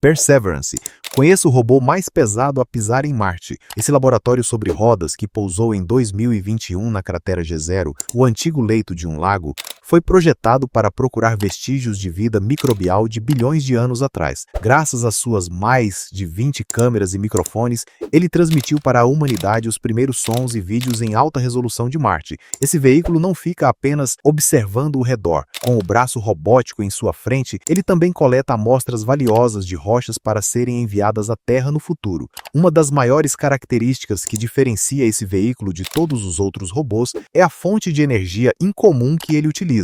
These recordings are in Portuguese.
Perseverance. Conheça o robô mais pesado a pisar em Marte. Esse laboratório sobre rodas, que pousou em 2021 na cratera G0, o antigo leito de um lago, foi projetado para procurar vestígios de vida microbial de bilhões de anos atrás. Graças às suas mais de 20 câmeras e microfones, ele transmitiu para a humanidade os primeiros sons e vídeos em alta resolução de Marte. Esse veículo não fica apenas observando o redor. Com o braço robótico em sua frente, ele também coleta amostras valiosas de rochas para serem enviadas à Terra no futuro. Uma das maiores características que diferencia esse veículo de todos os outros robôs é a fonte de energia incomum que ele utiliza.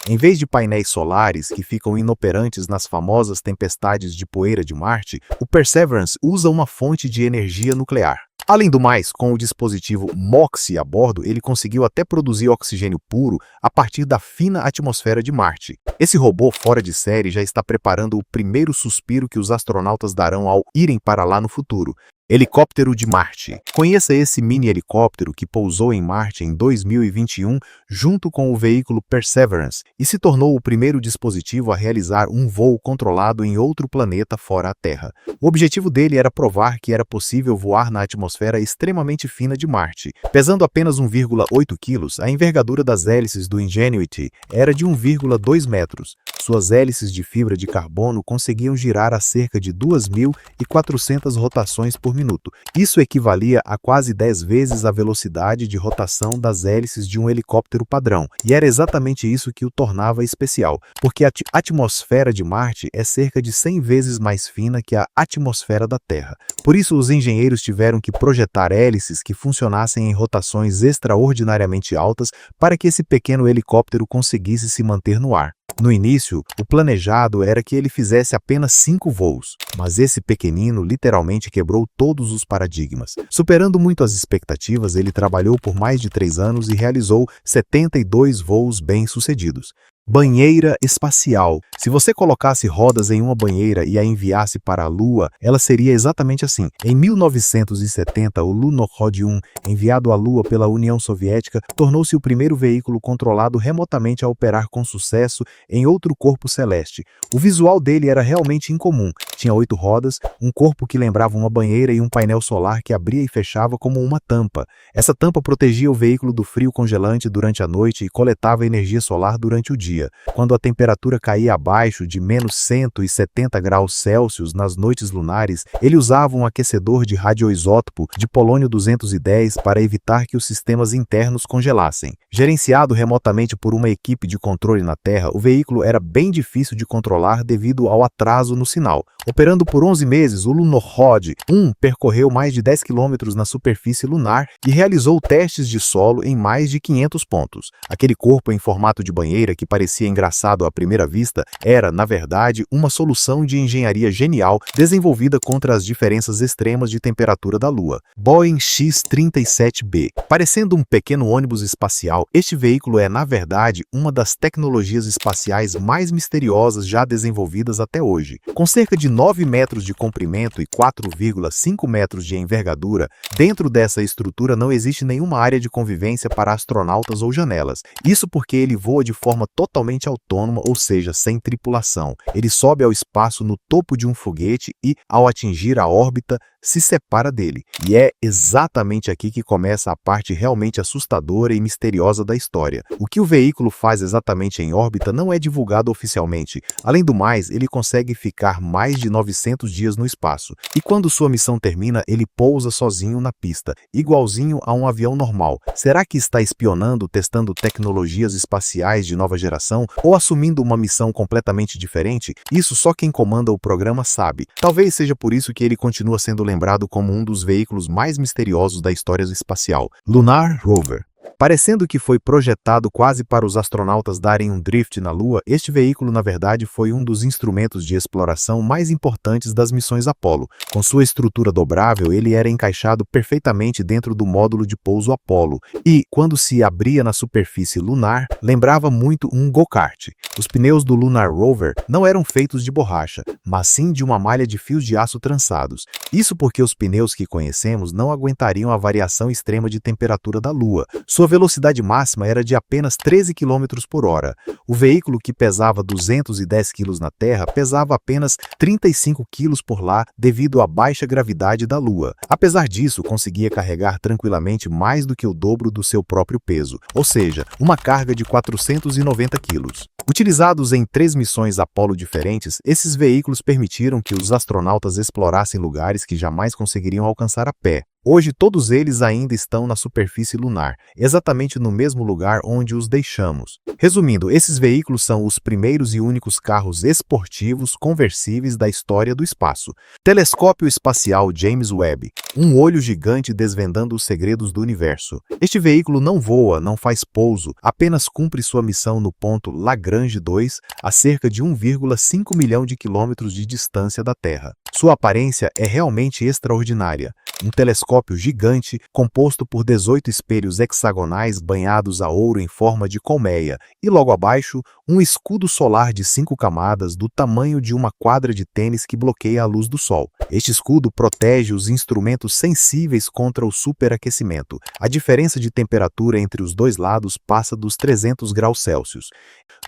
Em vez de painéis solares que ficam inoperantes nas famosas tempestades de poeira de Marte, o Perseverance usa uma fonte de energia nuclear. Além do mais, com o dispositivo MOXIE a bordo, ele conseguiu até produzir oxigênio puro a partir da fina atmosfera de Marte. Esse robô fora de série já está preparando o primeiro suspiro que os astronautas darão ao irem para lá no futuro. Helicóptero de Marte. Conheça esse mini helicóptero que pousou em Marte em 2021 junto com o veículo Perseverance e se tornou o primeiro dispositivo a realizar um voo controlado em outro planeta fora a Terra. O objetivo dele era provar que era possível voar na atmosfera extremamente fina de Marte. Pesando apenas 1,8 kg, a envergadura das hélices do Ingenuity era de 1,2 metros. Suas hélices de fibra de carbono conseguiam girar a cerca de 2.400 rotações por minuto. Isso equivalia a quase 10 vezes a velocidade de rotação das hélices de um helicóptero padrão. E era exatamente isso que o tornava especial, porque a atmosfera de Marte é cerca de 100 vezes mais fina que a atmosfera da Terra. Por isso, os engenheiros tiveram que projetar hélices que funcionassem em rotações extraordinariamente altas para que esse pequeno helicóptero conseguisse se manter no ar. No início, o planejado era que ele fizesse apenas 5 voos, mas esse pequenino literalmente quebrou todos os paradigmas. Superando muito as expectativas, ele trabalhou por mais de 3 anos e realizou 72 voos bem-sucedidos. Banheira espacial. Se você colocasse rodas em uma banheira e a enviasse para a Lua, ela seria exatamente assim. Em 1970, o Lunokhod 1, enviado à Lua pela União Soviética, tornou-se o primeiro veículo controlado remotamente a operar com sucesso em outro corpo celeste. O visual dele era realmente incomum. Tinha 8 rodas, um corpo que lembrava uma banheira e um painel solar que abria e fechava como uma tampa. Essa tampa protegia o veículo do frio congelante durante a noite e coletava energia solar durante o dia. Quando a temperatura caía abaixo de menos 170 graus Celsius nas noites lunares, ele usava um aquecedor de radioisótopo de polônio 210 para evitar que os sistemas internos congelassem. Gerenciado remotamente por uma equipe de controle na Terra, o veículo era bem difícil de controlar devido ao atraso no sinal. Operando por 11 meses, o Lunokhod 1 percorreu mais de 10 km na superfície lunar e realizou testes de solo em mais de 500 pontos. Aquele corpo em formato de banheira que parecia engraçado à primeira vista era, na verdade, uma solução de engenharia genial desenvolvida contra as diferenças extremas de temperatura da Lua. Boeing X-37B. Parecendo um pequeno ônibus espacial, este veículo é, na verdade, uma das tecnologias espaciais mais misteriosas já desenvolvidas até hoje. Com cerca de 9 metros de comprimento e 4,5 metros de envergadura, dentro dessa estrutura não existe nenhuma área de convivência para astronautas ou janelas. Isso porque ele voa de forma totalmente autônoma, ou seja, sem tripulação. Ele sobe ao espaço no topo de um foguete e, ao atingir a órbita, se separa dele. E é exatamente aqui que começa a parte realmente assustadora e misteriosa da história. O que o veículo faz exatamente em órbita não é divulgado oficialmente. Além do mais, ele consegue ficar mais de 900 dias no espaço. E quando sua missão termina, ele pousa sozinho na pista, igualzinho a um avião normal. Será que está espionando, testando tecnologias espaciais de nova geração ou assumindo uma missão completamente diferente? Isso só quem comanda o programa sabe. Talvez seja por isso que ele continua sendo lembrado como um dos veículos mais misteriosos da história espacial. Lunar Rover. Parecendo que foi projetado quase para os astronautas darem um drift na Lua, este veículo, na verdade, foi um dos instrumentos de exploração mais importantes das missões Apollo. Com sua estrutura dobrável, ele era encaixado perfeitamente dentro do módulo de pouso Apollo e, quando se abria na superfície lunar, lembrava muito um go-kart. Os pneus do Lunar Rover não eram feitos de borracha, mas sim de uma malha de fios de aço trançados. Isso porque os pneus que conhecemos não aguentariam a variação extrema de temperatura da Lua. Sua Sua velocidade máxima era de apenas 13 km por hora. O veículo, que pesava 210 kg na Terra, pesava apenas 35 kg por lá devido à baixa gravidade da Lua. Apesar disso, conseguia carregar tranquilamente mais do que o dobro do seu próprio peso, ou seja, uma carga de 490 kg. Utilizados em 3 missões Apollo diferentes, esses veículos permitiram que os astronautas explorassem lugares que jamais conseguiriam alcançar a pé. Hoje, todos eles ainda estão na superfície lunar, exatamente no mesmo lugar onde os deixamos. Resumindo, esses veículos são os primeiros e únicos carros esportivos conversíveis da história do espaço. Telescópio espacial James Webb, um olho gigante desvendando os segredos do universo. Este veículo não voa, não faz pouso, apenas cumpre sua missão no ponto Lagrange 2, a cerca de 1,5 milhão de quilômetros de distância da Terra. Sua aparência é realmente extraordinária. Um telescópio gigante composto por 18 espelhos hexagonais banhados a ouro em forma de colmeia e, logo abaixo, um escudo solar de 5 camadas do tamanho de uma quadra de tênis que bloqueia a luz do Sol. Este escudo protege os instrumentos sensíveis contra o superaquecimento. A diferença de temperatura entre os dois lados passa dos 300 graus Celsius.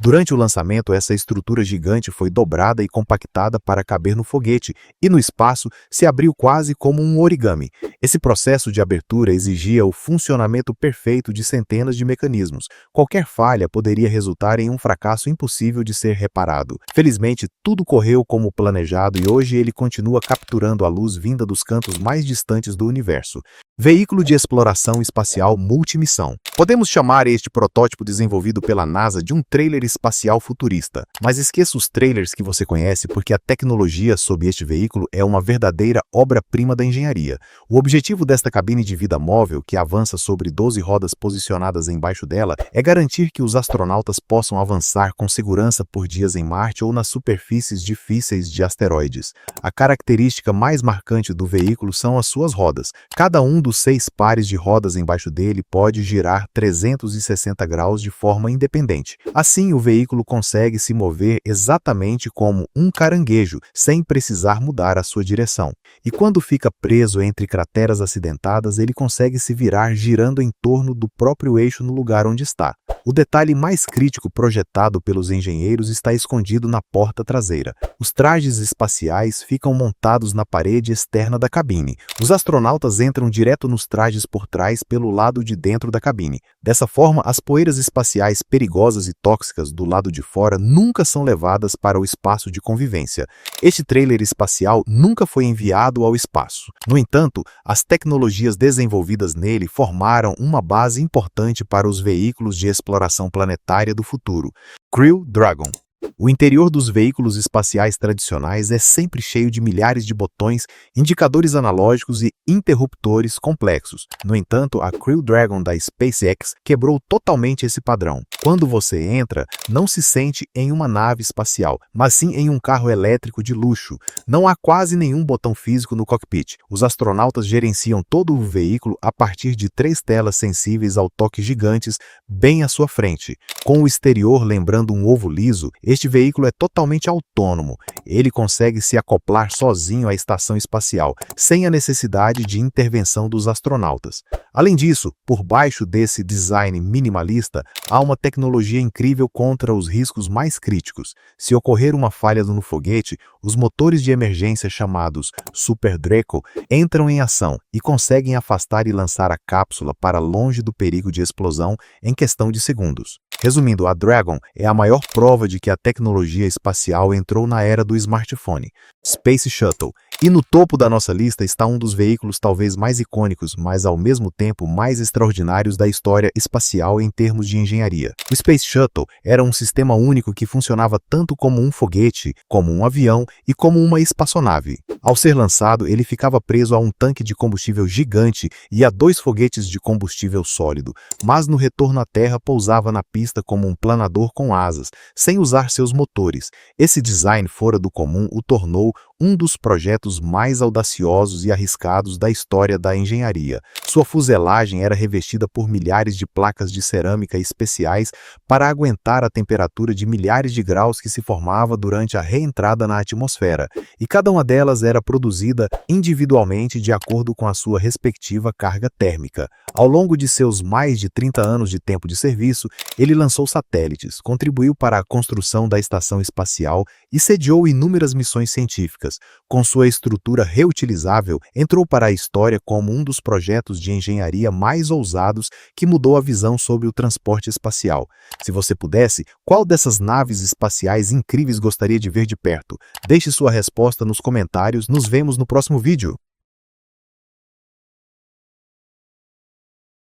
Durante o lançamento, essa estrutura gigante foi dobrada e compactada para caber no foguete, e no espaço se abriu quase como um origami. Esse processo de abertura exigia o funcionamento perfeito de centenas de mecanismos. Qualquer falha poderia resultar em um fracasso impossível de ser reparado. Felizmente, tudo correu como planejado e hoje ele continua capturando a luz vinda dos cantos mais distantes do universo. Veículo de exploração espacial multimissão. Podemos chamar este protótipo desenvolvido pela NASA de um trailer espacial futurista. Mas esqueça os trailers que você conhece, porque a tecnologia sob este veículo é uma verdadeira obra-prima da engenharia. O objetivo desta cabine de vida móvel, que avança sobre 12 rodas posicionadas embaixo dela, é garantir que os astronautas possam avançar com segurança por dias em Marte ou nas superfícies difíceis de asteroides. A característica mais marcante do veículo são as suas rodas. Cada um dos 6 pares de rodas embaixo dele pode girar 360 graus de forma independente. Assim, o veículo consegue se mover exatamente como um caranguejo, sem precisar mudar a sua direção. E quando fica preso entre crateras acidentadas, ele consegue se virar girando em torno do próprio eixo no lugar onde está. O detalhe mais crítico projetado pelos engenheiros está escondido na porta traseira. Os trajes espaciais ficam montados na parede externa da cabine. Os astronautas entram direto nos trajes por trás pelo lado de dentro da cabine. Dessa forma, as poeiras espaciais perigosas e tóxicas do lado de fora nunca são levadas para o espaço de convivência. Este trailer espacial nunca foi enviado ao espaço. No entanto, as tecnologias desenvolvidas nele formaram uma base importante para os veículos de exploração planetária do futuro. Crew Dragon. O interior dos veículos espaciais tradicionais é sempre cheio de milhares de botões, indicadores analógicos e interruptores complexos. No entanto, a Crew Dragon da SpaceX quebrou totalmente esse padrão. Quando você entra, não se sente em uma nave espacial, mas sim em um carro elétrico de luxo. Não há quase nenhum botão físico no cockpit. Os astronautas gerenciam todo o veículo a partir de 3 telas sensíveis ao toque gigantes bem à sua frente. Com o exterior lembrando um ovo liso, este veículo é totalmente autônomo. Ele consegue se acoplar sozinho à estação espacial, sem a necessidade de intervenção dos astronautas. Além disso, por baixo desse design minimalista, há uma tecnologia incrível contra os riscos mais críticos. Se ocorrer uma falha no foguete, os motores de emergência chamados Super Draco entram em ação e conseguem afastar e lançar a cápsula para longe do perigo de explosão em questão de segundos. Resumindo, a Dragon é a maior prova de que a tecnologia espacial entrou na era do smartphone. Space Shuttle. E no topo da nossa lista está um dos veículos talvez mais icônicos, mas ao mesmo tempo mais extraordinários da história espacial em termos de engenharia. O Space Shuttle era um sistema único que funcionava tanto como um foguete, como um avião e como uma espaçonave. Ao ser lançado, ele ficava preso a um tanque de combustível gigante e a 2 foguetes de combustível sólido, mas no retorno à Terra pousava na pista como um planador com asas, sem usar seus motores. Esse design fora do comum o tornou um dos projetos mais audaciosos e arriscados da história da engenharia. Sua fuselagem era revestida por milhares de placas de cerâmica especiais para aguentar a temperatura de milhares de graus que se formava durante a reentrada na atmosfera, e cada uma delas era produzida individualmente de acordo com a sua respectiva carga térmica. Ao longo de seus mais de 30 anos de tempo de serviço, ele lançou satélites, contribuiu para a construção da estação espacial e sediou inúmeras missões científicas. Com sua estrutura reutilizável, entrou para a história como um dos projetos de engenharia mais ousados que mudou a visão sobre o transporte espacial. Se você pudesse, qual dessas naves espaciais incríveis gostaria de ver de perto? Deixe sua resposta nos comentários, nos vemos no próximo vídeo.